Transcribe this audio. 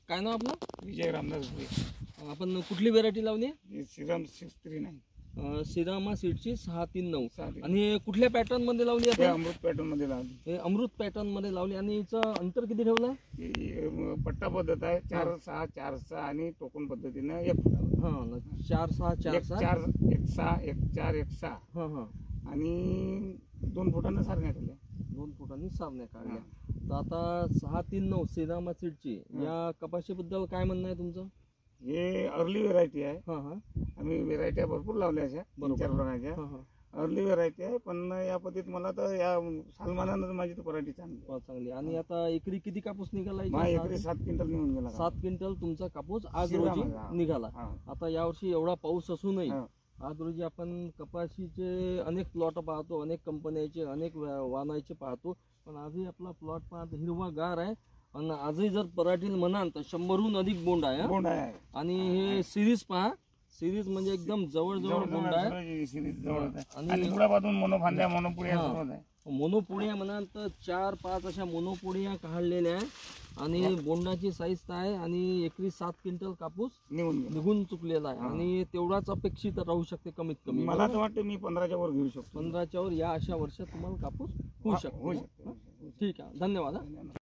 काय नाव आपलं? विजय रामदास भुरे. आपण कुठली व्हेरायटी लावली आहे? श्रीराम 639 श्रीरामा सीडची 639. 639. आणि कुठल्या पॅटर्न मध्ये लावली हे आपण? अमृत पॅटर्न मध्ये लावली. हे अमृत पॅटर्न मध्ये लावली. आणि हिचं अंतर किती ठेवलं? ही पट्टा पद्धत आहे 4-6 4-6 आणि टोकन पद्धतीने 1 फुटावर. हा 4-6 4-6 1-6 1-4 1-6 हा हा आणि 2 फुटानं सारण्या केल्या. 2 फुटांनी सारण्या काढल्या. तर आता 639 श्रीरामा सीडची या कपाशीबद्दल काय म्हणणं आहे तुमचं? हे अर्ली व्हेरायटी आहे. हा हा आम्ही व्हेरायट्या भरपूर लावल्या अशा 3-4 प्रकारच्या. हा हा अर्ली व्हेरायटी आहे, पण या पद्धतीत मला तर या सालमानानं माझी तर व्हरायटी चांगली. आणि आता एकरी किती कापूस निघाला? माझ्या एकरी 7 क्विंटल निघून गेला. 7 क्विंटल तुमचा कापूस आज श्रीरामाचा, रोजी निघाला. हा. आता यावर्षी एवढा पाऊस असूनही हा. आज रोजी आपण कपाशीचे अनेक प्लॉट पाहतो, अनेक कंपन्याचे, अनेक वाहनाचे पाहतो, पण आजही आपला प्लॉट पाहत हिरवागार आहे. आणि आजही जर पराठील म्हणाल तर 100हून अधिक बोंड आहे. बोंड आहे. आणि हे सिरीज पहा, सिरीज म्हणजे एकदम जवळ बोंड आहे. आणि बुडापासून मोनोफांद्या मोनोपुड्या सर्वच आहे. मोनोपोडिया म्हणाल तर 4-5 अशा मोनोपोडिया काढलेल्या आहे. आणि बोंडाची साईज आहे. आणि एकरी 7 क्विंटल कापूस निघून चुकलेला आहे. आणि तेवढाच अपेक्षित राहू शकते कमीत कमी. मला तर वाटतं मी 15च्या वर घेऊ शकतो. 15च्या वर या अशा वर्षात तुम्हाला कापूस होऊ शकतो. ठीक आहे, धन्यवाद.